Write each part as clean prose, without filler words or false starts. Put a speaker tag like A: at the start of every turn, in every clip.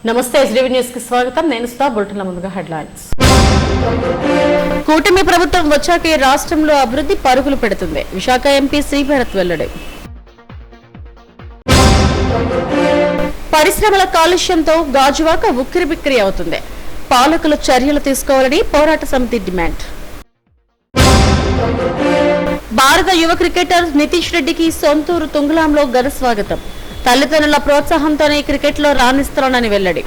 A: నమస్తే SDV news కి స్వాగతం. నేను సుధా. బులెటిన్ల ముందుగా హెడ్లైన్స్. కూటమి ప్రభుత్వం వచ్చాకే రాష్ట్రంలో అభివృద్ధి పరుగులు పెడుతుంది. విశాఖ ఎంపీ శ్రీభరత్ వెల్లడి. పరిశ్రమల కాలుష్యంతో గాజువాక ఉక్కిరిబిక్కిరి అవుతుంది. పాలకులు చర్యలు తీసుకోవాలని పోరాట సమితి డిమాండ్. భారత యువ క్రికెటర్ నితీష్ రెడ్డికి సొంతూరు తుంగలాంలో ఘన స్వాగతం. తల్లిదండ్రుల ప్రోత్సాహంతోనే క్రికెట్లో రాణిస్తానని వెల్లడి.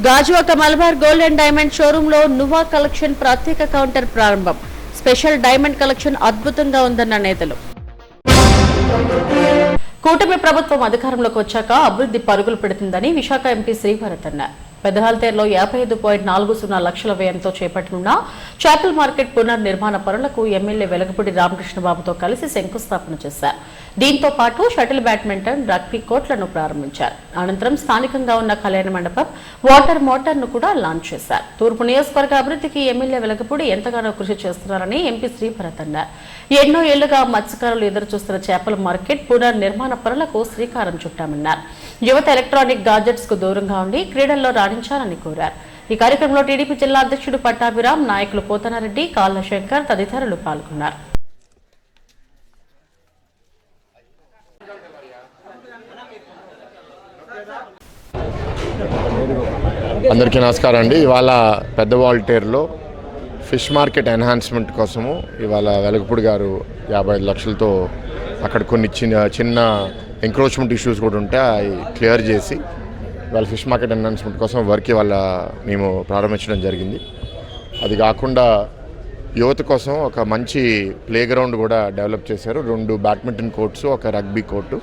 A: Gajuwaka Malabar gold and diamond showroom లో నువా కలెక్షన్ ప్రత్యేక కౌంటర్ ప్రారంభం. స్పెషల్ డైమండ్ కలెక్షన్ అద్భుతంగా ఉందన్న నేతలు. కూటమి ప్రభుత్వం అధికారంలోకి వచ్చాక అభివృద్ధి పరుగులు పెడుతుందని విశాఖ ఎంపీ శ్రీభరత్ అన్నారు. పెద్దహాల్తేరులో 55.40 లక్షల వ్యయంతో చేపట్టనున్న చేపల మార్కెట్ పునర్నిర్మాణ పనులకు ఎమ్మెల్యే వెలగపూడి రామకృష్ణబాబుతో కలిసి శంకుస్థాపన చేశారు. దీంతో పాటు షటిల్ బ్యాడ్మింటన్, రగ్బీ కోర్టులను ప్రారంభించారు. అనంతరం స్థానికంగా ఉన్న కళ్యాణ మండపం, వాటర్ మోటార్ను కూడా లాంచ్ చేశారు. తూర్పు నియోజకవర్గ అభివృద్ధికి ఎమ్మెల్యే వెలగపూడి ఎంతగానో కృషి చేస్తున్నారని ఎంపీ శ్రీభరత్ అన్నారు. ఎన్నో ఏళ్లుగా మత్స్యకారులు ఎదురుచూస్తున్న చేపల మార్కెట్ పునర్నిర్మాణ పనులకు శ్రీకారం చుట్టామన్నారు. యువత ఎలక్ట్రానిక్ గాడ్జెట్స్ కు దూరంగా ఉండి క్రీడల్లో రాణించాలని కోరారు. ఈ కార్యక్రమంలో టీడీపీ జిల్లా అధ్యక్షుడు పట్టాభిరామ్, నాయకులు పోతనారెడ్డి, కాళ్ళ శంకర్ తదితరులు పాల్గొన్నారు.
B: అందరికీ నమస్కారం అండి. ఇవాళ పెద్ద వాల్టేర్లో ఫిష్ మార్కెట్ ఎన్హాన్స్మెంట్ కోసము ఇవాళ వెలగపూడి గారు 55 లక్షలతో అక్కడ కొన్ని చిన్న ఎంక్రోచ్మెంట్ ఇష్యూస్ కూడా ఉంటే అవి క్లియర్ చేసి ఇవాళ ఫిష్ మార్కెట్ ఎన్హాన్స్మెంట్ కోసం వర్క్ ఇవాళ మేము ప్రారంభించడం జరిగింది. అది కాకుండా యువత కోసం ఒక మంచి ప్లే గ్రౌండ్ కూడా డెవలప్ చేశారు. 2 బ్యాడ్మింటన్ కోర్ట్స్, ఒక రగ్బీ కోర్టు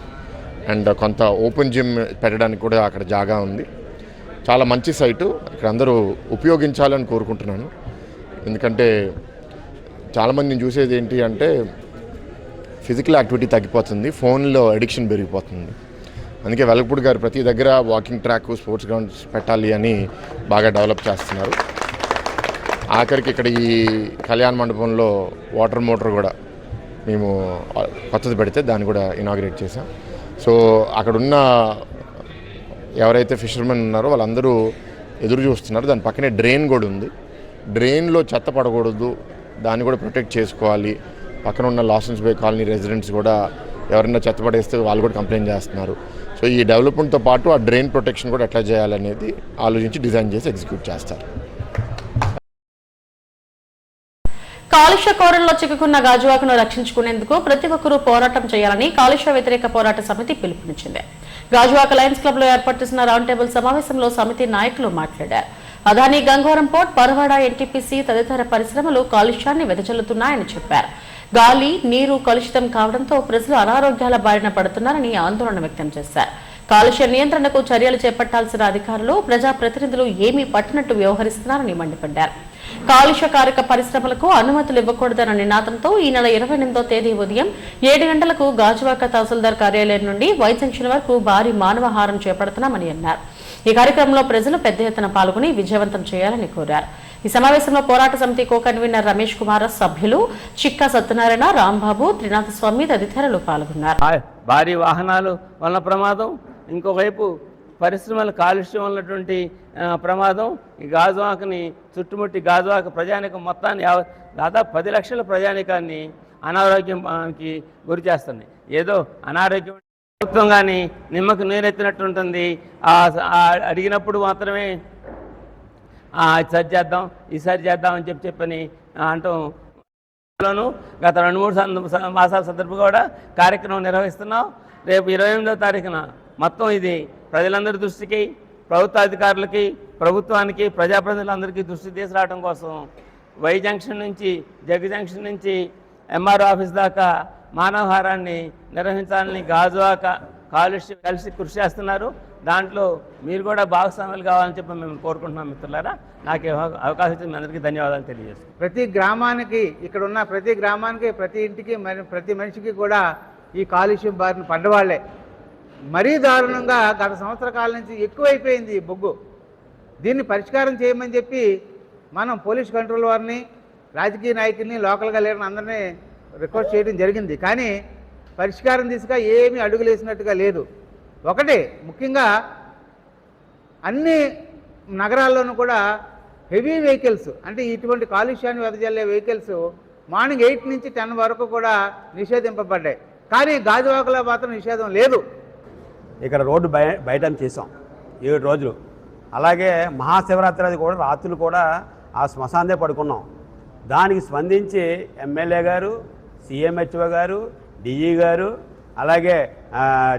B: అండ్ కొంత ఓపెన్ జిమ్ పెట్టడానికి కూడా అక్కడ జాగా ఉంది. చాలా మంచి సైటు. ఇక్కడ అందరూ ఉపయోగించాలని కోరుకుంటున్నాను. ఎందుకంటే చాలామంది నేను చూసేది ఏంటి అంటే ఫిజికల్ యాక్టివిటీ తగ్గిపోతుంది, ఫోన్లో అడిక్షన్ పెరిగిపోతుంది. అందుకే వెలగపూడి గారు ప్రతి దగ్గర వాకింగ్ ట్రాక్, స్పోర్ట్స్ గ్రౌండ్స్ పెట్టాలి అని బాగా డెవలప్ చేస్తున్నారు. ఆఖరికి ఇక్కడ ఈ కళ్యాణ మండపంలో వాటర్ మోటార్ కూడా మేము కొత్తది పెడితే దాన్ని కూడా ఇనాగ్రేట్ చేసాం. సో అక్కడున్న ఎవరైతే ఫిషర్మెన్ ఉన్నారో వాళ్ళందరూ ఎదురు చూస్తున్నారు. దాని పక్కనే డ్రైన్ కూడా ఉంది. డ్రైన్లో చెత్త పడకూడదు, దాన్ని కూడా ప్రొటెక్ట్ చేసుకోవాలి. పక్కన ఉన్న లాసెన్స్ బే కాలనీ రెసిడెంట్స్ కూడా ఎవరైనా చెత్త పడేస్తే వాళ్ళు కూడా కంప్లైంట్ చేస్తున్నారు. సో ఈ డెవలప్మెంట్తో పాటు ఆ డ్రైన్ ప్రొటెక్షన్ కూడా ఎట్లా చేయాలనేది ఆలోచించి డిజైన్ చేసి ఎగ్జిక్యూట్ చేస్తారు.
A: కాలుష్య కోరల్లో చిక్కుకున్న గాజువాకను రక్షించుకునేందుకు ప్రతి ఒక్కరూ పోరాటం చేయాలని కాలుష్య వ్యతిరేక పోరాట సమితి పిలుపునిచ్చింది. గాజువాక లయన్స్ క్లబ్ లో ఏర్పాటు చేసిన రౌండ్ టేబుల్ సమావేశంలో సమితి నాయకులు మాట్లాడారు. అదానీ గంగవరం పోర్ట్, పరవాడ ఎన్టీపీసీ తదితర పరిశ్రమలు కాలుష్యాన్ని వెదజల్లుతున్నాయని చెప్పారు. గాలి, నీరు కలుషితం కావడంతో ప్రజలు అనారోగ్యాల బారిన పడుతున్నారని ఆందోళన వ్యక్తం చేశారు. కాలుష్య నియంత్రణకు చర్యలు చేపట్టాల్సిన అధికారులు, ప్రజాప్రతినిధులు ఏమీ పట్టినట్టు వ్యవహరిస్తున్నారని మండిపడ్డారు. కాలుష్యకారక పరిశ్రమలకు అనుమతులు ఇవ్వకూడదన్న నినాదంతో ఈ నెల 28వ తేదీ ఉదయం 7 గంటలకు గాజువాక తహసీల్దార్ కార్యాలయం నుండి వై జంక్షన్ వరకు భారీ మానవహారం చేపడుతున్నామని అన్నారు. ఈ కార్యక్రమంలో ప్రజలు పెద్ద ఎత్తున పాల్గొని విజయవంతం చేయాలని కోరారు. ఈ సమావేశంలో పోరాట సమితి కో కన్వీనర్ రమేష్ కుమార్, సభ్యులు చిక్కా సత్యనారాయణ, రాంబాబు, త్రినాథస్వామి తదితరులు పాల్గొన్నారు.
C: భారీ వాహనాలు వల్ల ప్రమాదం, ఇంకోవైపు పరిశ్రమల కాలుష్యం ఉన్నటువంటి ప్రమాదం ఈ గాజువాకని చుట్టుముట్టి గాజువాక ప్రజానికం మొత్తాన్ని దాదాపు 10 లక్షల ప్రజానికాన్ని అనారోగ్యానికి గురి చేస్తుంది. ఏదో అనారోగ్యం ప్రభుత్వం కానీ నిమ్మకు నీరెత్తినట్టు ఉంటుంది. అడిగినప్పుడు మాత్రమే ఈసారి చేద్దాం, ఈసారి చేద్దాం అని చెప్పని అంటాం. గత 2-3 మాసాల సందర్భంగా కూడా కార్యక్రమం నిర్వహిస్తున్నాం. రేపు 28వ తారీఖున మొత్తం ఇది ప్రజలందరి దృష్టికి, ప్రభుత్వ అధికారులకి, ప్రభుత్వానికి, ప్రజాప్రతినిధులందరికీ దృష్టి తీసుకురావడం కోసం వై జంక్షన్ నుంచి, జగ్ జంక్షన్ నుంచి ఎంఆర్ఓ ఆఫీస్ దాకా మానవహారాన్ని నిర్వహించాలని గాజువాక కాలుష్యం కలిసి కృషి చేస్తున్నారు. దాంట్లో మీరు కూడా భాగస్వాములు కావాలని చెప్పి మేము కోరుకుంటున్నాం. మిత్రులారా, నాకు అవకాశం ఇచ్చిన మీ అందరికీ ధన్యవాదాలు తెలియజేస్తాను.
D: ప్రతి గ్రామానికి, ఇక్కడ ఉన్న ప్రతి గ్రామానికి, ప్రతి ఇంటికి, ప్రతి మనిషికి కూడా ఈ కాలుష్యం బారిన పడ్డవాళ్లే. మరీ దారుణంగా గత సంవత్సర కాలం నుంచి ఎక్కువైపోయింది ఈ బొగ్గు. దీన్ని పరిష్కారం చేయమని చెప్పి మనం పోలీస్ కంట్రోల్ వారిని, రాజకీయ నాయకుల్ని, లోకల్గా లేని అందరినీ రిక్వెస్ట్ చేయడం జరిగింది. కానీ పరిష్కారం దిశగా ఏమీ అడుగులేసినట్టుగా లేదు. ఒకటి ముఖ్యంగా అన్ని నగరాల్లోనూ కూడా హెవీ వెహికల్స్ అంటే ఇటువంటి కాలుష్యాన్ని వెదజల్లే వెహికల్స్ మార్నింగ్ 8 నుంచి 10 వరకు కూడా నిషేధింపబడ్డాయి. కానీ గాజువాకలో మాత్రం నిషేధం లేదు.
E: ఇక్కడ రోడ్డు బయట చేసాం 7 రోజులు. అలాగే మహాశివరాత్రి అది కూడా రాత్రులు కూడా ఆ శ్మశానందే పడుకున్నాం. దానికి స్పందించి ఎమ్మెల్యే గారు, సిఎంహెచ్ఓ గారు, డిఈ గారు, అలాగే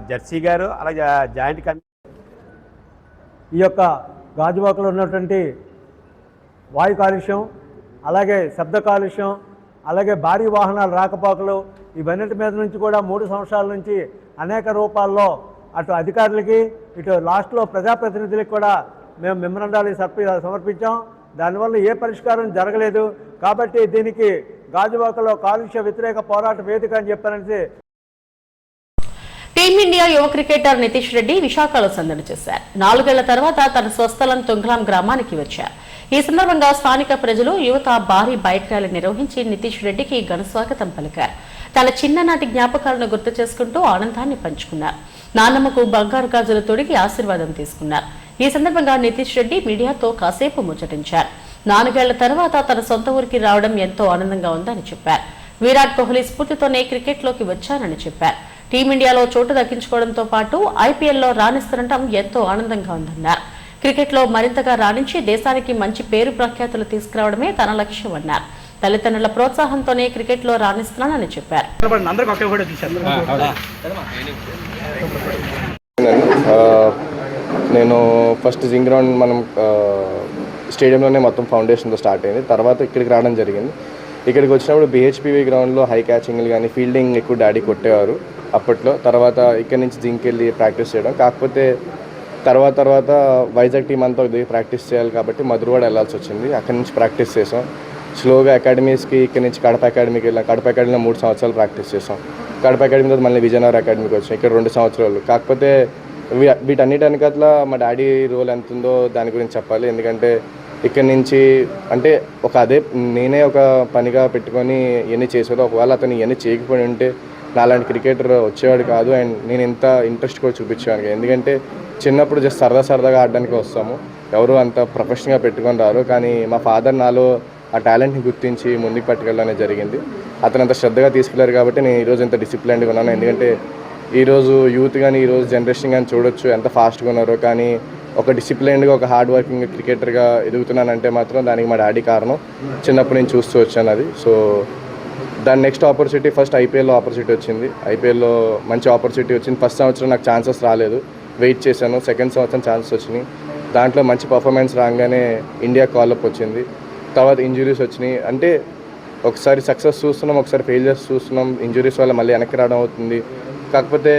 E: జడ్సీ గారు, అలాగే జాయింట్ కమిటీ
F: ఈ యొక్క గాజువాకలో ఉన్నటువంటి వాయు కాలుష్యం, అలాగే శబ్ద కాలుష్యం, అలాగే భారీ వాహనాల రాకపోకలు ఇవన్నిటి మీద నుంచి కూడా 3 సంవత్సరాల నుంచి అనేక రూపాల్లో అటు అధికారులకి ఇటు లాస్ట్లో ప్రజాప్రతినిధులకు కూడా మేము మెమరాండాలు సమర్పించాం. దానివల్ల ఏ పరిష్కారం జరగలేదు. కాబట్టి దీనికి గాజువాకలో కాలుష్య వ్యతిరేక పోరాట వేదిక అని చెప్పారని
A: టీమిండియా యువ క్రికెటర్ నితీష్ రెడ్డి విశాఖలో సందడి చేశారు. 4 ఏళ్ల తర్వాత తన స్వస్థలం తుంగలాం గ్రామానికి వచ్చారు. ఈ సందర్భంగా స్థానిక ప్రజలు, యువత భారీ బైక్ ర్యాలీ నిర్వహించి నితీష్ రెడ్డికి ఘన స్వాగతం పలికారు. తన చిన్ననాటి జ్ఞాపకాలను గుర్తు చేసుకుంటూ ఆనందాన్ని పంచుకున్నారు. నాన్నమ్మకు బంగారు గాజులు తొడిగి ఆశీర్వాదం తీసుకున్నారు. ఈ సందర్భంగా నితీష్ రెడ్డి మీడియాతో కాసేపు ముచ్చటించారు. 4 ఏళ్ల తర్వాత తన సొంత ఊరికి రావడం ఎంతో ఆనందంగా ఉందని చెప్పారు. విరాట్ కోహ్లీ స్ఫూర్తితోనే క్రికెట్లోకి వచ్చానని చెప్పారు. టీమిండియాలో చోటు దక్కించుకోవడంతో పాటు ఐపీఎల్లో రాణిస్తుండటం ఎంతో ఆనందంగా ఉందన్నారు. క్రికెట్లో మరింతగా రాణించి దేశానికి మంచి పేరు ప్రఖ్యాతులు తీసుకురావడమే తన లక్ష్యం అన్నారు. తల్లిదండ్రుల ప్రోత్సాహంతోనే క్రికెట్లో రాణిస్తున్నానని చెప్పారు.
G: నేను ఫస్ట్ జింగ్ గ్రౌండ్ మనం స్టేడియంలోనే మొత్తం ఫౌండేషన్తో స్టార్ట్ అయింది. తర్వాత ఇక్కడికి రావడం జరిగింది. ఇక్కడికి వచ్చినప్పుడు బిహెచ్పివి గ్రౌండ్లో హై క్యాచింగ్లు కానీ ఫీల్డింగ్ ఎక్కువ డాడీ కొట్టేవారు అప్పట్లో. తర్వాత ఇక్కడి నుంచి జింక్కి వెళ్ళి ప్రాక్టీస్ చేయడం. కాకపోతే తర్వాత వైజాగ్ టీం అంతా ప్రాక్టీస్ చేయాలి కాబట్టి మధురవాడ వెళ్ళాల్సి వచ్చింది. అక్కడి నుంచి ప్రాక్టీస్ చేసాం. స్లోగా అకాడమీస్కి ఇక్కడి నుంచి కడప అకాడమీకి వెళ్ళాం. కడప అకాడమీలో 3 సంవత్సరాలు ప్రాక్టీస్ చేసాం. కడప అకాడమీ తర్వాత మళ్ళీ విజయనగరం అకాడమీకి వచ్చాం. ఇక్కడ 2 సంవత్సరాలు. కాకపోతే వీటన్నిటికట్లా మా డాడీ రోల్ ఎంత ఉందో దాని గురించి చెప్పాలి. ఎందుకంటే ఇక్కడి నుంచి అంటే నేనే ఒక పనిగా పెట్టుకొని ఇవన్నీ చేసేది. ఒకవేళ అతను ఇవన్నీ చేయకపోయి ఉంటే నాలాంటి క్రికెటర్ వచ్చేవాడు కాదు. అండ్ నేను ఇంత ఇంట్రెస్ట్ కూడా చూపించేవాడిని. ఎందుకంటే చిన్నప్పుడు జస్ట్ సరదాగా ఆడడానికి వస్తాము. ఎవరు అంత ప్రొఫెషనల్గా పెట్టుకొని రారు. కానీ మా ఫాదర్ నాలో ఆ టాలెంట్ని గుర్తించి ముందుకు పట్టుకెళ్ళడం జరిగింది. అతను అంత శ్రద్ధగా తీసుకెళ్లారు కాబట్టి నేను ఈరోజు ఇంత డిసిప్లైన్గా ఉన్నాను. ఎందుకంటే ఈరోజు యూత్ కానీ ఈరోజు జనరేషన్ కానీ చూడొచ్చు ఎంత ఫాస్ట్గా ఉన్నారో. కానీ ఒక డిసిప్లైన్డ్గా ఒక హార్డ్ వర్కింగ్ క్రికెటర్గా ఎదుగుతున్నానంటే మాత్రం దానికి మా డాడీ కారణం. చిన్నప్పుడు నేను చూస్తూ వచ్చాను అది. సో దాని నెక్స్ట్ ఆపర్చునిటీ ఫస్ట్ ఐపీఎల్లో ఆపర్చునిటీ వచ్చింది. ఐపీఎల్లో మంచి ఆపర్చునిటీ వచ్చింది. ఫస్ట్ సంవత్సరం నాకు ఛాన్సెస్ రాలేదు, వెయిట్ చేశాను. సెకండ్ సంవత్సరం ఛాన్సెస్ వచ్చినాయి. దాంట్లో మంచి పర్ఫార్మెన్స్ రాగానే ఇండియా కాల్అప్ వచ్చింది. తర్వాత ఇంజురీస్ వచ్చినాయి. అంటే ఒకసారి సక్సెస్ చూస్తున్నాం, ఒకసారి ఫెయిలియర్స్ చూస్తున్నాం. ఇంజురీస్ వల్ల మళ్ళీ వెనక్కి రావడం అవుతుంది. కాకపోతే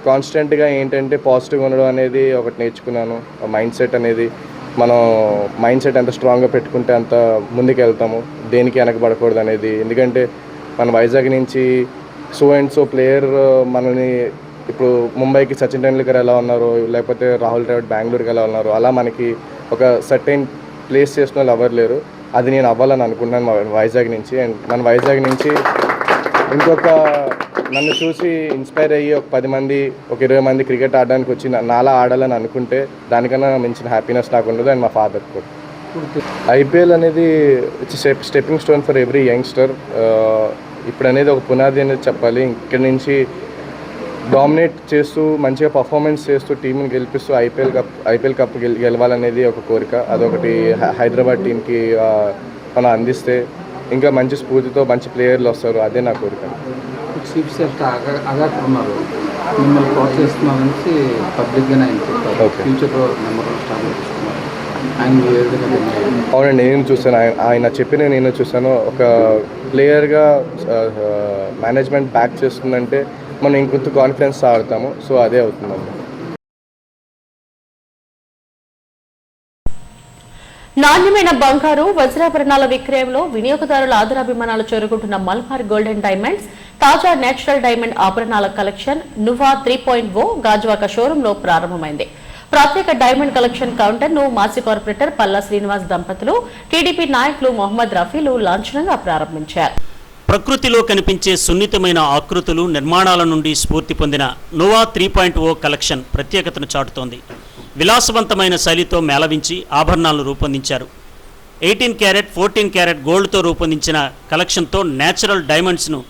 G: కాన్స్టెంట్గా ఏంటంటే పాజిటివ్గా ఉండడం అనేది ఒకటి నేర్చుకున్నాను. మైండ్ సెట్ అనేది మనం మైండ్ సెట్ ఎంత స్ట్రాంగ్గా పెట్టుకుంటే అంత ముందుకు వెళ్తాము, దేనికి వెనకబడకూడదు అనేది. ఎందుకంటే మన వైజాగ్ నుంచి సో అండ్ సో ప్లేయర్ మనల్ని ఇప్పుడు ముంబైకి సచిన్ టెండూల్కర్ ఎలా ఉన్నారు, లేకపోతే రాహుల్ ద్రావిడ్ బెంగళూరుకి ఎలా ఉన్నారు, అలా మనకి ఒక సర్టెన్ ప్లేస్ చేసిన వాళ్ళు ఎవరు లేరు. అది నేను అవ్వాలని అనుకుంటున్నాను వైజాగ్ నుంచి. అండ్ మన వైజాగ్ నుంచి ఇంకొక నన్ను చూసి ఇన్స్పైర్ అయ్యి ఒక 10 మంది, ఒక 20 మంది క్రికెట్ ఆడడానికి వచ్చి నాలా ఆడాలని అనుకుంటే దానికన్నా మించిన హ్యాపీనెస్ నాకు ఉండదు. అండ్ మా ఫాదర్ కూడా. ఐపీఎల్ అనేది it's stepping stone for every youngster. ఇప్పుడు అనేది ఒక పునాది అనేది చెప్పాలి. ఇక్కడి నుంచి డామినేట్ చేస్తూ మంచిగా పర్ఫార్మెన్స్ చేస్తూ టీంని గెలిపిస్తూ ఐపీఎల్ కప్ గెలవాలనేది ఒక కోరిక. అదొకటి హైదరాబాద్ టీంకి మనం అందిస్తే ఇంకా మంచి స్ఫూర్తితో మంచి ప్లేయర్లు వస్తారు. అదే నా కోరిక.
H: మిమ్మల్ని ప్రోత్సహిస్తున్నారనేసి పబ్లిక్గానే ఆయన చెప్పారు. ఫ్యూచర్లో నెంబర్ స్టార్ట్ చేస్తున్నారు ఆయన.
G: అవునండి, నేను చూసాను. ఆయన చెప్పిన నేను చూసాను. ఒక ప్లేయర్గా మేనేజ్మెంట్ బ్యాక్ చేస్తుందంటే మనం ఇంకొంత కాన్ఫిడెన్స్ ఆడతాము. సో అదే అవుతుందండి.
A: నాణ్యమైన బంగారు వజ్రాభరణాల విక్రయంలో వినియోగదారుల ఆదరాభిమానాలు చేరుకుంటున్న మల్బార్ గోల్డెన్ డైమండ్స్ తాజా నేచురల్ డైమండ్ ఆభరణాల కలెక్షన్ నువా 3.0 గాజువాక షోరూంలో ప్రారంభమైంది. ప్రత్యేక డైమండ్ కలెక్షన్ కౌంటర్ ను మాజీ కార్పొరేటర్ పల్లా శ్రీనివాస్ దంపతులు, టీడీపీ నాయకులు మొహమ్మద్ రఫీలు లాంఛనంగా ప్రారంభించారు.
I: ప్రకృతిలో కనిపించే సున్నితమైన ఆకృతులు, నిర్మాణాల నుండి స్ఫూర్తి పొందిన నోవా 3.0 కలెక్షన్ ప్రత్యేకతను చాటుతోంది. విలాసవంతమైన శైలితో మేళవించి ఆభరణాలను రూపొందించారు. 18 క్యారెట్, 14 క్యారెట్ గోల్డ్తో రూపొందించిన కలెక్షన్తో నేచురల్ డైమండ్స్ను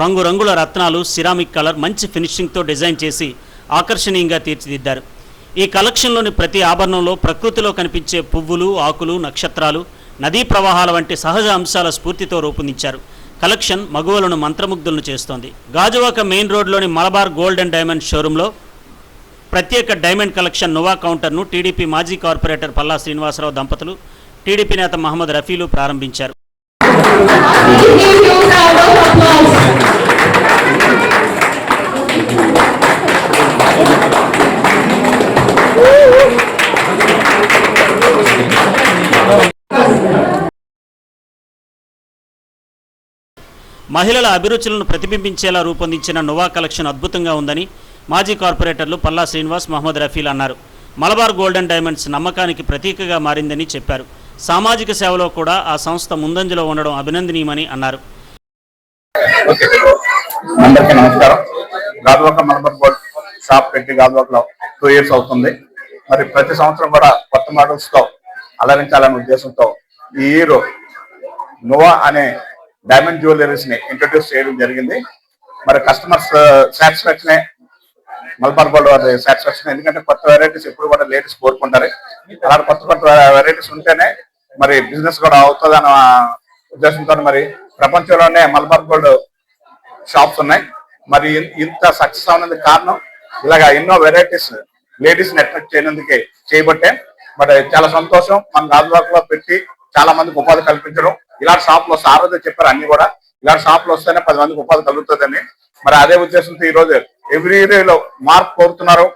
I: రంగురంగుల రత్నాలు, సిరామిక్ కలర్, మంచి ఫినిషింగ్తో డిజైన్ చేసి ఆకర్షణీయంగా తీర్చిదిద్దారు. ఈ కలెక్షన్లోని ప్రతి ఆభరణంలో ప్రకృతిలో కనిపించే పువ్వులు, ఆకులు, నక్షత్రాలు, నదీ ప్రవాహాల వంటి సహజ అంశాల స్ఫూర్తితో రూపొందించారు. కలెక్షన్ మగువలను మంత్రముగ్ధులను చేస్తోంది. గాజువాక మెయిన్ రోడ్లోని మలబార్ గోల్డ్ అండ్ డైమండ్ షోరూంలో ప్రత్యేక డైమండ్ కలెక్షన్ నోవా కౌంటర్ను టీడీపీ మాజీ కార్పొరేటర్ పల్లా శ్రీనివాసరావు దంపతులు, టీడీపీ నేత మహమ్మద్ రఫీలు ప్రారంభించారు. మహిళల అభిరుచులను ప్రతిబింబించేలా రూపొందించిన నోవా కలెక్షన్ అద్భుతంగా ఉందని మాజీ కార్పొరేటర్లు పల్లా శ్రీనివాస్, మహమ్మద్ రఫీల్ అన్నారు. మలబార్ గోల్డ్ అండ్ డైమండ్స్ నమ్మకానికి ప్రతీకగా మారిందని చెప్పారు. సామాజిక సేవలో కూడా ఆ సంస్థ ముందంజలో ఉండడం అభినందనీయమని అన్నారు.
J: అందరికీ నమస్కారం. గాజువాక మలబార్ గోల్డ్ షాప్ పెట్టి గాజువాకలో 2 years అవుతుంది. మరి ప్రతి సంవత్సరం కూడా కొత్త మోడల్స్ తో అలరించాలనే ఉద్దేశంతో ఈ ఇయర్ నోవా అనే డైమండ్ జ్యువెలరీస్ ని ఇంట్రొడ్యూస్ చేయడం జరిగింది. మరి కస్టమర్స్ సాటిస్ఫాక్షన్ మలబార్ గోల్డ్ వారి సాటిస్ఫాక్షన్. ఎందుకంటే కొత్త వెరైటీస్ ఎప్పుడు కూడా లేడీస్ కోరుకుంటారు. అలాంటి కొత్త కొత్త వెరైటీస్ ఉంటేనే మరి బిజినెస్ కూడా అవుతుందన్న ఉద్దేశంతో మరి ప్రపంచంలోనే మలబార్ గోల్డ్ షాప్స్ ఉన్నాయి. మరి ఇంత సక్సెస్ అవడానికి కారణం ఇలాగా ఎన్నో వెరైటీస్ లేడీస్ ని అట్రాక్ట్ చేయనందుకే చేయబట్టే. మరి చాలా సంతోషం. మన గాజువాకలో పెట్టి చాలా మందికి ఉపాధి కల్పించడం. ఇలాంటి షాపులు వస్తే, ఆ రోజు చెప్పారు అన్ని కూడా, ఇలాంటి షాపులు వస్తేనే 10 మందికి ఉపాధి కలుగుతుందని. మరి అదే ఉద్దేశంతో ఈ రోజు ఎవ్రీ ఏరియాలో మార్క్ కోరుతున్నారు.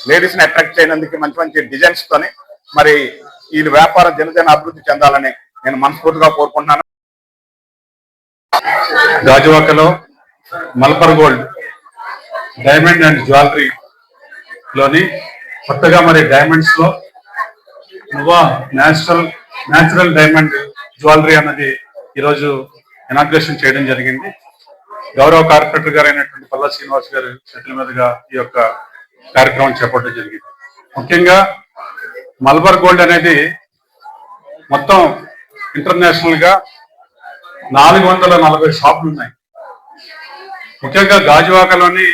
J: లేడీస్ ని అట్రాక్ట్ చేయనందుకు మంచి మంచి డిజైన్స్ తోని మరి ఈ వ్యాపారం దినదిన అభివృద్ధి చెందాలని నేను మనస్ఫూర్తిగా కోరుకుంటున్నాను.
K: గాజువాకలో Malabar gold diamond and jewellery లోని కొత్తగా మరి డైమండ్స్ లో నోవా న్యాచురల్ డైమండ్ జ్యువెలరీ అన్నది ఈరోజు ఇనాగ్రేషన్ చేయడం జరిగింది. గౌరవ కార్పొరేటర్ గారు అయినటువంటి పల్లా శ్రీనివాస్ గారు చేతుల మీదుగా ఈ యొక్క కార్యక్రమం చేపట్టడం జరిగింది. ముఖ్యంగా మలబార్ గోల్డ్ అనేది మొత్తం ఇంటర్నేషనల్ గా 440 షాపులు ఉన్నాయి. ముఖ్యంగా గాజువాకలోని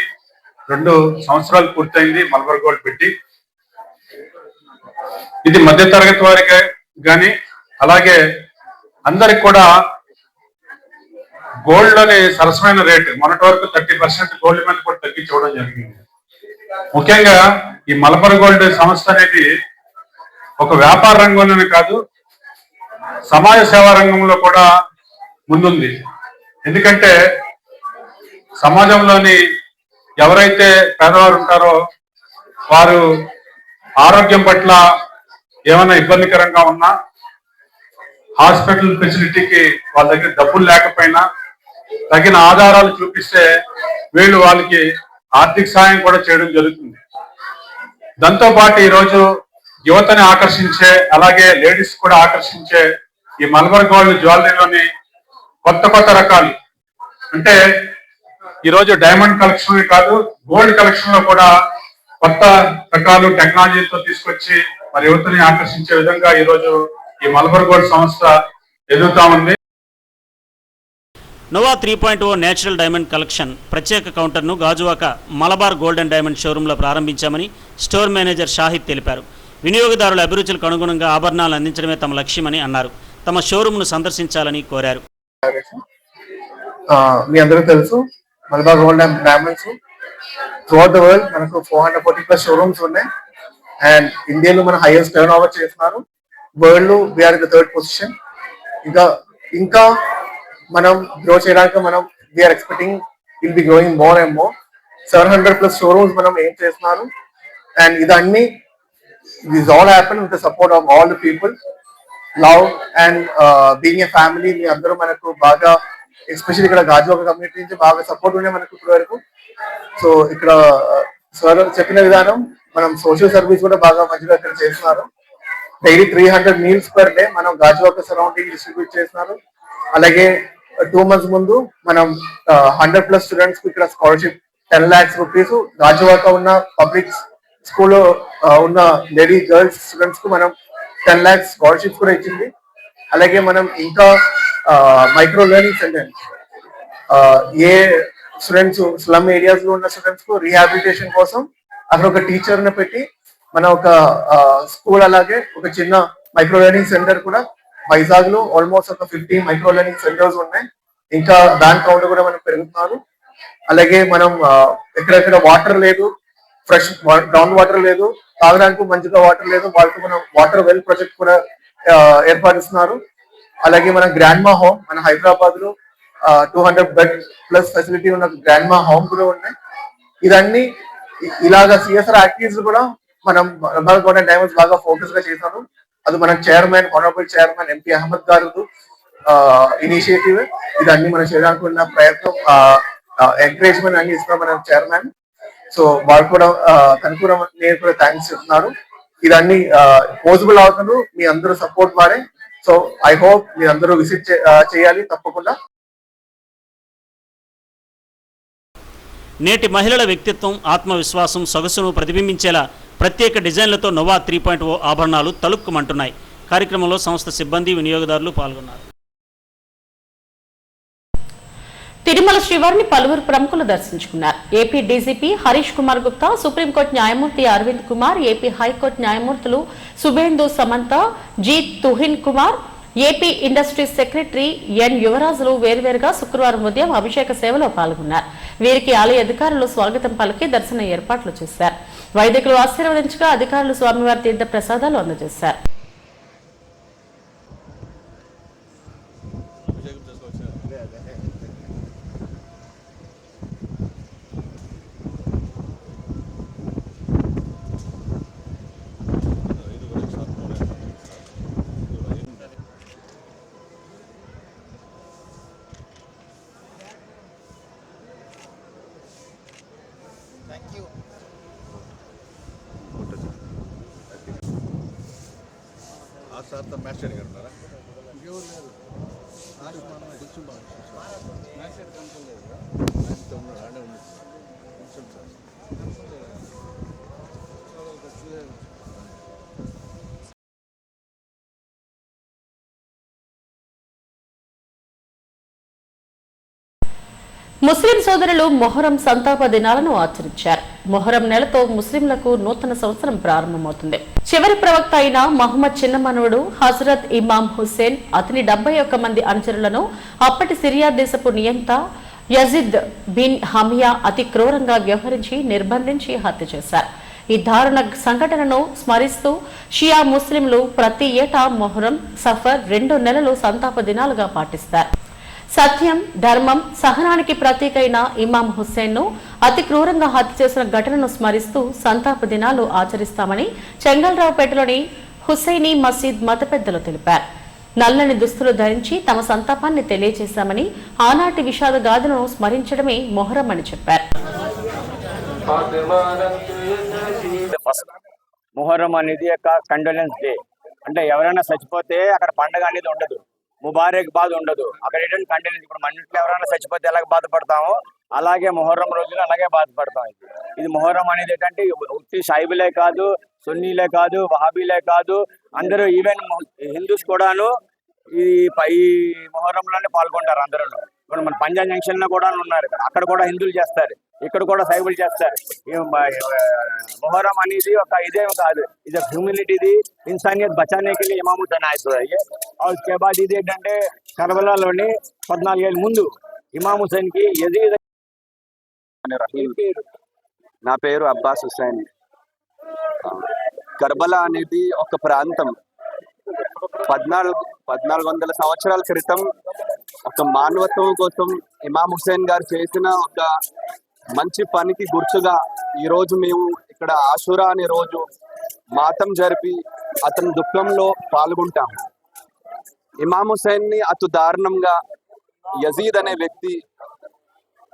K: 2 సంవత్సరాలు పూర్తయింది మలబార్ గోల్డ్ పెట్టి. ఇది మధ్యతరగతి వారికి కానీ అలాగే అందరికి కూడా గోల్డ్ లోని సరసమైన రేటు మొన్నటి వరకు 30% గోల్డ్ మీద కూడా తగ్గించుకోవడం జరిగింది. ముఖ్యంగా ఈ మలబార్ గోల్డ్ సంస్థ అనేది ఒక వ్యాపార రంగంలోనే కాదు, సమాజ సేవా రంగంలో కూడా ముందుంది. ఎందుకంటే సమాజంలోని ఎవరైతే పేదవారు ఉంటారో వారు ఆరోగ్యం పట్ల ఏమైనా ఇబ్బందికరంగా ఉన్నా, హాస్పిటల్ ఫెసిలిటీకి వాళ్ళ దగ్గర డబ్బులు లేకపోయినా తగిన ఆధారాలు చూపిస్తే వీళ్ళు వాళ్ళకి ఆర్థిక సాయం కూడా చేయడం జరుగుతుంది. దాంతో పాటు ఈరోజు యువతని ఆకర్షించే, అలాగే లేడీస్ కూడా ఆకర్షించే ఈ మలబార్ గోల్డ్ జ్యువెలరీలోని కొత్త రకాలు అంటే ఈరోజు డైమండ్ కలెక్షన్ కాదు, గోల్డ్ కలెక్షన్ లో కూడా కొత్త రకాలు టెక్నాలజీతో తీసుకొచ్చి మరి యువతని ఆకర్షించే విధంగా ఈరోజు ఈ మలబార్ గోల్డ్ సంస్థ ఎదుగుతా ఉంది.
I: నోవా 3.0 నేచురల్ డైమండ్ కలెక్షన్ ప్రత్యేక కౌంటర్ను Gajuwaka Malabar gold and diamond షోరూంలో ప్రారంభించామని స్టోర్ మేనేజర్ షాహిద్ తెలిపారు. వినియోగదారుల అభిరుచులకు అనుగుణంగా ఆభరణాలు అందించడమే తమ లక్ష్యమని అన్నారు. తమ షోరూంను సందర్శించాలని కోరారు.
J: మీ అందరికీ తెలుసు Malabar gold and diamonds throughout the world మనకు 440+ షోరూమ్స్ ఉన్నాయి. అండ్ ఇండియాలో మన హైయెస్ట్ టర్న్ ఓవర్ చేస్తున్నారు. వరల్డ్ లో we are in the 3rd position. ఇంకా మనం గ్రో చేయడానికి మనం we are expecting will be growing more and more. 700+ showrooms మనం ఏం చేస్తున్నారు. అండ్ ఇదన్నీ this all happen with the support of all the people, love and being a family. మీ అందరూ మనకు బాగా, ఎస్పెషల్లీ ఇక్కడ గాజువాక కమ్యూనిటీ నుంచి బాగా సపోర్ట్ ఉండే మనకు ఇప్పటి వరకు. సో ఇక్కడ సార్ చెప్పిన విధానం మనం సోషల్ సర్వీస్ కూడా బాగా మంచిగా ఇక్కడ చేస్తున్నారు. డైలీ 300 మీల్స్ పర్ డే మనం గాజువాక సరౌండింగ్ డిస్ట్రిబ్యూట్ చేస్తున్నారు. అలాగే
B: 2 months ముందు మనం 100+ స్టూడెంట్స్ కు ఇక్కడ స్కాలర్షిప్ 10 lakhs రూపీస్ గాజువాక ఉన్న పబ్లిక్ స్కూల్లో ఉన్న లేడీ గర్ల్స్ స్టూడెంట్స్ కు మనం 10 lakhs స్కాలర్షిప్ కూడా ఇచ్చింది. అలాగే మనం ఇంకా మైక్రో లెర్నింగ్ సెంటర్ ఏ స్టూడెంట్స్ స్లమ్ ఏరియాస్ లో ఉన్న స్టూడెంట్స్ కు రీహాబిలిటేషన్ కోసం అక్కడ ఒక టీచర్ ని పెట్టి మన ఒక స్కూల్ అలాగే ఒక చిన్న మైక్రో లెర్నింగ్ సెంటర్ కూడా వైజాగ్ లో ఆల్మోస్ట్ ఒక 15 మైక్రో లెర్నింగ్ సెంటర్స్ ఉన్నాయి. ఇంకా దాని కౌంట్ కూడా మనం పెరుగుతున్నారు. అలాగే మనం ఎక్కడెక్కడ వాటర్ లేదు, ఫ్రెష్ గ్రౌండ్ వాటర్ లేదు, తాగడానికి మంచిగా వాటర్ లేదు, వాళ్ళకి మనం వాటర్ వెల్ ప్రాజెక్ట్ కూడా ఏర్పాటిస్తున్నారు. అలాగే మన గ్రాండ్మా హోమ్ మన హైదరాబాద్ లో 200 బెడ్ ప్లస్ ఫెసిలిటీ ఉన్న గ్రాండ్మా హోమ్ కూడా ఉన్నాయి. ఇదన్నీ ఇలాగా సిఎస్ఆర్ యాక్టివిటీస్ కూడా మనం డైమండ్స్ బాగా ఫోకస్ గా చేశాను. అది మన chairman honourable chairman MP Ahmed గారు ఇనిషియేటివ్. ఇదన్నీ మనం చేయడానికి ఉన్న ప్రయత్నం ఎంకరేజ్మెంట్ అన్ని ఇస్తున్నాం మన చైర్మన్. సో వాళ్ళు కూడా తను కూడా నేను కూడా థ్యాంక్స్ చెప్తున్నారు. ఇదన్నీ పాసిబుల్ అవుతుంది మీ అందరూ సపోర్ట్ వాడే. సో ఐ హోప్ మీరు అందరూ విజిట్ చేయాలి తప్పకుండా.
I: నేటి మహిళల వ్యక్తిత్వం, ఆత్మవిశ్వాసం, సొగసును ప్రతిబింబించేలా ప్రత్యేక డిజైన్లతో నోవా 3.0 ఆభరణాలు తలుక్కుమంటున్నాయి. కార్యక్రమంలో సంస్థ సిబ్బంది, వినియోగదారులు పాల్గొన్నారు.
A: తిరుమల శ్రీవారిని పలువురు ప్రముఖులు దర్శించుకున్నారు. AP DGP Harish Kumar Gupta, supreme court న్యాయమూర్తి అరవింద్ కుమార్, ఏపీ హైకోర్టు న్యాయమూర్తులు Subhendu Samanta, G Tuhin Kumar, AP industries secretary N యువరాజులు వేర్వేరుగా శుక్రవారం ఉదయం అభిషేక సేవలో పాల్గొన్నారు. వీరికి ఆలయ అధికారులు స్వాగతం పలికి దర్శన ఏర్పాట్లు చేశారు. వైదికులు ఆశీర్వదించగా అధికారులు స్వామివారి తీర్థ ప్రసాదాలు అందజేశారు.
L: సార్తో మ్యాచ్ అడిగారు
A: ముస్లిం సోదరులు మొహరం సంతాప దినాలను ఆచరించారు. మొహరం నెలతో ముస్లింలకు నూతన సంవత్సరం ప్రారంభమవుతుంది. చివరి ప్రవక్త అయిన మహమ్మద్ చిన్నమనుడు హజరత్ ఇమాం హుస్సేన్ అతని 71 మంది అనుచరులను అప్పటి సిరియా దేశపు నియంత యజిద్ బిన్ హమియా అతి క్రూరంగా వ్యవహరించి నిర్బంధించి హత్య చేశారు. ఈ దారుణ సంఘటనను స్మరిస్తూ షియా ముస్లింలు ప్రతి ఏటా మొహరం, సఫర్ 2 నెలలు సంతాప దినాలుగా పాటిస్తారు. సత్యం, ధర్మం, సహనానికి ప్రతీక అయిన ఇమాం హుస్సేన్ ను అతి క్రూరంగా హత్య చేసిన ఘటనను స్మరిస్తూ సంతాప దినాలు ఆచరిస్తామని చెంగల్రావుపేటలోని హుస్సేనీ మసీద్ మత పెద్దలు తెలిపారు. నల్లని దుస్తులు ధరించి తమ సంతాపాన్ని తెలియజేశామని, ఆనాటి విషాద గాథలను స్మరించడమే మొహరం అని చెప్పారు.
M: మొహరం అనేది ఒక కండోలెన్స్ డే. అంటే ఎవరైనా చచ్చిపోతే అక్కడ పండగ అనేది ఉండదు, ముబారక్ బాధ ఉండదు. అక్కడ ఏంటంటే కండోలెన్స్. ఇప్పుడు మన ఇంట్లో ఎవరైనా చచ్చిపోతే ఎలాగ బాధపడతామో అలాగే మొహరం రోజున అలాగే బాధపడతాం. ఇది మొహరం అనేది ఏంటంటే ఉత్తి సాయిబులే కాదు, సున్నీలే కాదు, వహాబీలే కాదు, అందరూ ఈవెన్ హిందూస్ కూడాను ఈ మొహరంలోనే పాల్గొంటారు అందరూ. ఇప్పుడు మన పంజాబ్ జంక్షన్ లో కూడా ఉన్నారు, అక్కడ కూడా హిందువులు చేస్తారు, ఇక్కడ కూడా సాయిబులు చేస్తారు. మొహరం అనేది ఒక ఇదేం కాదు, ఇది హ్యూమిలిటీది, ఇన్సానియత్ బచానేకి ఇమాం హుస్సేన్ ఆయితే. उसके बाद ఇది ఏంటంటే కర్బలాలోని 14 ఏళ్ళ ముందు ఇమాం హుస్సేన్ కి యజీద్.
N: నా పేరు అబ్బాస్ హుస్సేన్. కర్బలా అనేది ఒక ప్రాంతం 1400 సంవత్సరాల క్రితం ఒక మానవత్వం కోసం ఇమాం హుస్సేన్ గారు చేసిన ఒక మంచి పనికి గుర్తుగా ఈరోజు మేము ఇక్కడ ఆషురా అనే రోజు మాతం జరిపి అతని దుఃఖంలో పాల్గొంటాము. ఇమాం హుస్సేన్ ని అతి దారుణంగా యజీద్ అనే వ్యక్తి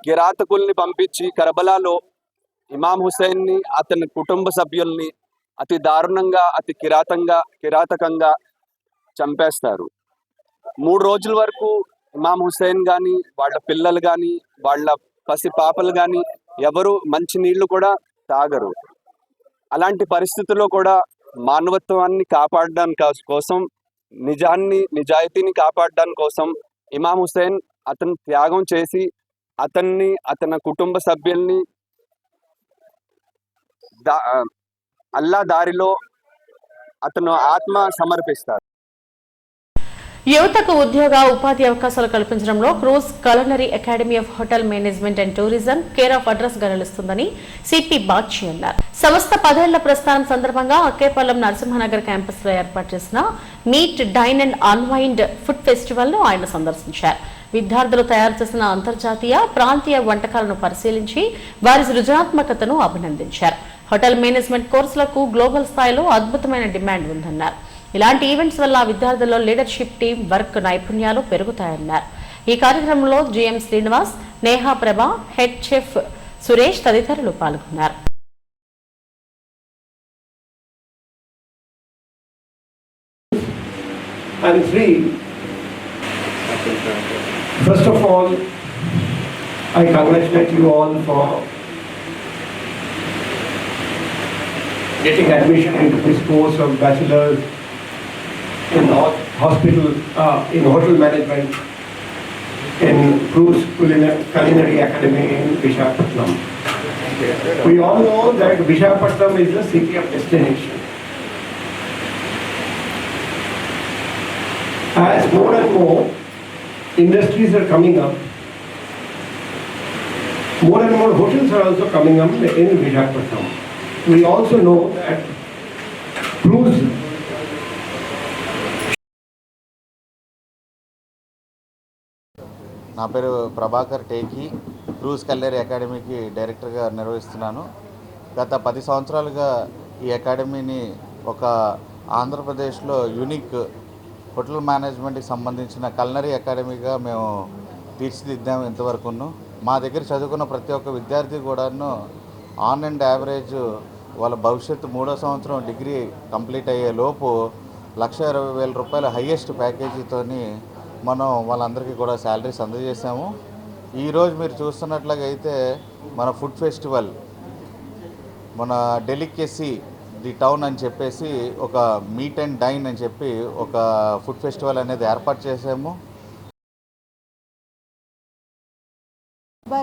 N: కిరాతకుల్ని పంపించి కర్బలాలో ఇమాం హుస్సేన్ ని అతని కుటుంబ సభ్యుల్ని అతి దారుణంగా, అతి కిరాతకంగా చంపేస్తారు. 3 రోజుల వరకు ఇమాం హుస్సేన్ కానీ వాళ్ళ పిల్లలు కానీ వాళ్ళ పసి పాపలు కానీ ఎవరు మంచి నీళ్లు కూడా తాగరు. అలాంటి పరిస్థితుల్లో కూడా మానవత్వాన్ని కాపాడడానికి కోసం, నిజాయితీని కాపాడడానికి కోసం ఇమాం హుస్సేన్ అతను త్యాగం చేసి అతన్ని, అతని కుటుంబ సభ్యుల్ని అల్లా దారిలో అతను ఆత్మ సమర్పిస్తారు.
A: యువతకు ఉద్యోగ ఉపాధి అవకాశాలు కల్పించడంలో cruise culinary academy of hotel management and tourism care of address గా నిలుస్తుందని సిపి బాచి అన్నారు. సంస్థ 10 ఏళ్ల ప్రస్థానం సందర్భంగా అక్కేపల్లం నరసింహనగర్ క్యాంపస్ లో ఏర్పాటు చేసిన meet dine and unwind food festival ను ఆయన సందర్శించారు. విద్యార్థులు తయారు చేసిన అంతర్జాతీయ, ప్రాంతీయ వంటకాలను పరిశీలించి వారి సృజనాత్మకతను అభినందించారు. హోటల్ మేనేజ్మెంట్ కోర్సులకు గ్లోబల్ స్థాయిలో అద్భుతమైన డిమాండ్ ఉందన్నారు. ఇలాంటి ఈవెంట్స్ వల్ల విద్యార్థుల్లో లీడర్షిప్, టీం వర్క్ నైపుణ్యాలు పెరుగుతాయన్నారు. ఈ కార్యక్రమంలో జిఎం శ్రీనివాస్, నేహా ప్రభ, హెడ్ చెఫ్ సురేష్ తదితరులు పాల్గొన్నారు.
O: First of all, I congratulate you all for getting admission into this course of bachelor's in in hotel management in Cruise Culinary Academy in Visakhapatnam. We all know that Visakhapatnam is the city of destination. As more and more industries are coming up, more and more hotels are also coming up in Visakhapatnam. We also know that cruise
P: నా పేరు Prabhakar Teki, cruise కల్లరీ అకాడమీకి డైరెక్టర్గా నిర్వహిస్తున్నాను. గత 10 సంవత్సరాలుగా ఈ అకాడమీని ఒక ఆంధ్రప్రదేశ్లో unique hotel మేనేజ్మెంట్కి సంబంధించిన కల్నరీ అకాడమీగా మేము తీర్చిదిద్దాము. ఇంతవరకును మా దగ్గర చదువుకున్న ప్రతి ఒక్క విద్యార్థి కూడాను ఆన్ అండ్ యావరేజ్ వాళ్ళ భవిష్యత్తు 3వ సంవత్సరం డిగ్రీ కంప్లీట్ అయ్యే లోపు 1,20,000 రూపాయల హయ్యెస్ట్ ప్యాకేజీతోని మనం వాళ్ళందరికీ కూడా శాలరీస్ అందజేసాము. ఈరోజు మీరు చూస్తున్నట్లయితే మన ఫుడ్ ఫెస్టివల్, మన డెలికేసీ ది టౌన్ అని చెప్పేసి ఒక మీట్ అండ్ డైన్ అని చెప్పి ఒక ఫుడ్ ఫెస్టివల్ అనేది ఏర్పాటు చేసాము.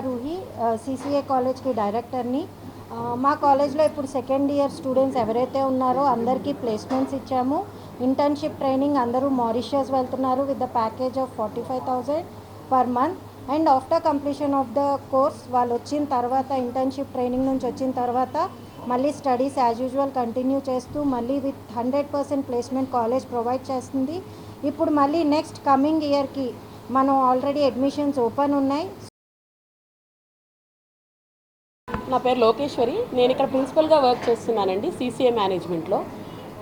Q: రూహి సిసిఏ కాలేజ్కి డైరెక్టర్ని. మా కాలేజ్లో ఇప్పుడు సెకండ్ ఇయర్ స్టూడెంట్స్ ఎవరైతే ఉన్నారో అందరికీ ప్లేస్మెంట్స్ ఇచ్చాము. ఇంటర్న్షిప్ ట్రైనింగ్ అందరూ మారిషియస్ వెళ్తున్నారు with the package of 45,000 per month. And after completion of the course వాళ్ళు వచ్చిన తర్వాత, ఇంటర్న్షిప్ ట్రైనింగ్ నుంచి వచ్చిన తర్వాత మళ్ళీ స్టడీస్ యాజ్ యూజువల్ కంటిన్యూ చేస్తూ మళ్ళీ విత్ 100% ప్లేస్మెంట్ కాలేజ్ ప్రొవైడ్ చేస్తుంది. ఇప్పుడు మళ్ళీ నెక్స్ట్ కమింగ్ ఇయర్కి మనం ఆల్రెడీ అడ్మిషన్స్ ఓపెన్ ఉన్నాయి.
R: నా పేరు లోకేశ్వరి. నేను ఇక్కడ ప్రిన్సిపల్గా వర్క్ చేస్తున్నానండి సిసిఏ మేనేజ్మెంట్లో.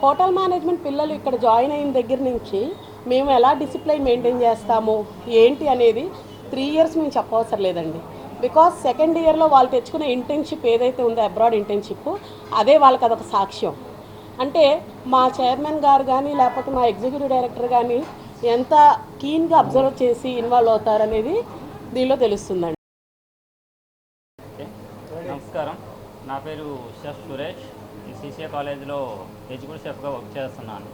R: హోటల్ మేనేజ్మెంట్ పిల్లలు ఇక్కడ జాయిన్ అయిన దగ్గర నుంచి మేము ఎలా డిసిప్లైన్ మెయింటైన్ చేస్తాము ఏంటి అనేది 3 ఇయర్స్ మేము చెప్పవసరం లేదండి. బికాస్ సెకండ్ ఇయర్లో వాళ్ళు తెచ్చుకునే ఇంటర్న్షిప్ ఏదైతే ఉందో అబ్రాడ్ ఇంటర్న్షిప్, అదే వాళ్ళకి అదొక సాక్ష్యం. అంటే మా చైర్మన్ గారు కానీ లేకపోతే మా ఎగ్జిక్యూటివ్ డైరెక్టర్ కానీ ఎంత కీన్గా అబ్జర్వ్ చేసి ఇన్వాల్వ్ అవుతారనేది దీనిలో తెలుస్తుందండి.
S: నమస్కారం, నా పేరు షెఫ్ సురేష్. ఈ సిసిఏ కాలేజ్లో ఎగ్జిక్యూటివ్ షెఫ్గా వర్క్ చేస్తున్నాను.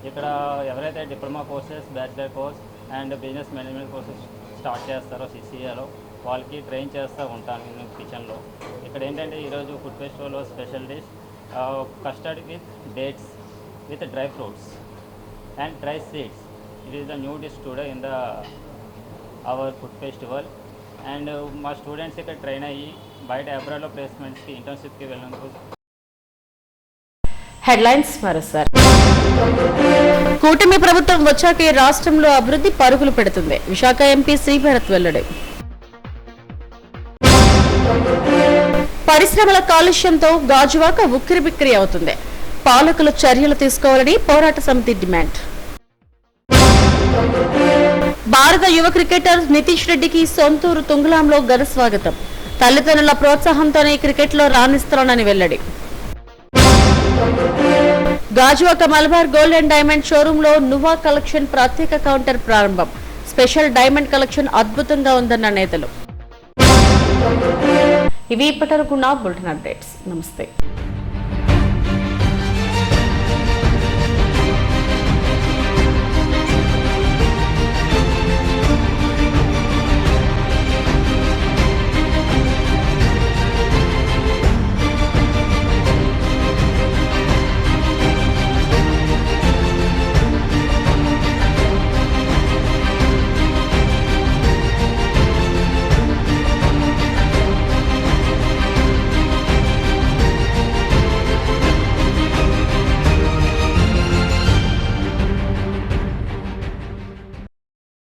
S: ఇక్కడ ఎవరైతే diploma courses, bachelor course and business management courses start చేస్తారో సిసిఏలో వాళ్ళకి ట్రైన్ చేస్తూ ఉంటాను నేను కిచెన్లో. ఇక్కడ ఏంటంటే ఈరోజు ఫుడ్ ఫెస్టివల్లో special dish custard with dates with dry fruits and dry seeds. It is the new dish today in the our food festival. And మా స్టూడెంట్స్ ఇక్కడ ట్రైన్ అయ్యి బయట అబ్రాడ్లో ప్లేస్మెంట్స్కి, ఇంటర్న్షిప్కి వెళ్ళినందుకు.
A: హెడ్లైన్స్ మరోసారి. కూటమి ప్రభుత్వం వచ్చాకే రాష్ట్రంలో అభివృద్ధి పరుగులు పెడుతుంది. విశాఖ ఎంపీ శ్రీభరత్ వెల్లడి. పరిశ్రమల కాలుష్యంతో గాజువాక ఉక్కిరిబిక్కిరి అవుతుంది. పాలకులు చర్యలు తీసుకోవాలని పోరాట సమితి డిమాండ్. భారత యువ క్రికెటర్ నితీష్ రెడ్డికి సొంతూరు తుంగులాంలో ఘన స్వాగతం. తల్లిదండ్రుల ప్రోత్సాహంతోనే క్రికెట్లో రాణిస్తానని వెల్లడి. Gajuwaka Malabar gold and diamond షోరూంలో నువా కలెక్షన్ ప్రత్యేక కౌంటర్ ప్రారంభం. స్పెషల్ డైమండ్ కలెక్షన్ అద్భుతంగా ఉందన్న నేతలు. ఇవి ఇప్పటివరకున్న బులెటిన్ అప్డేట్స్. నమస్తే.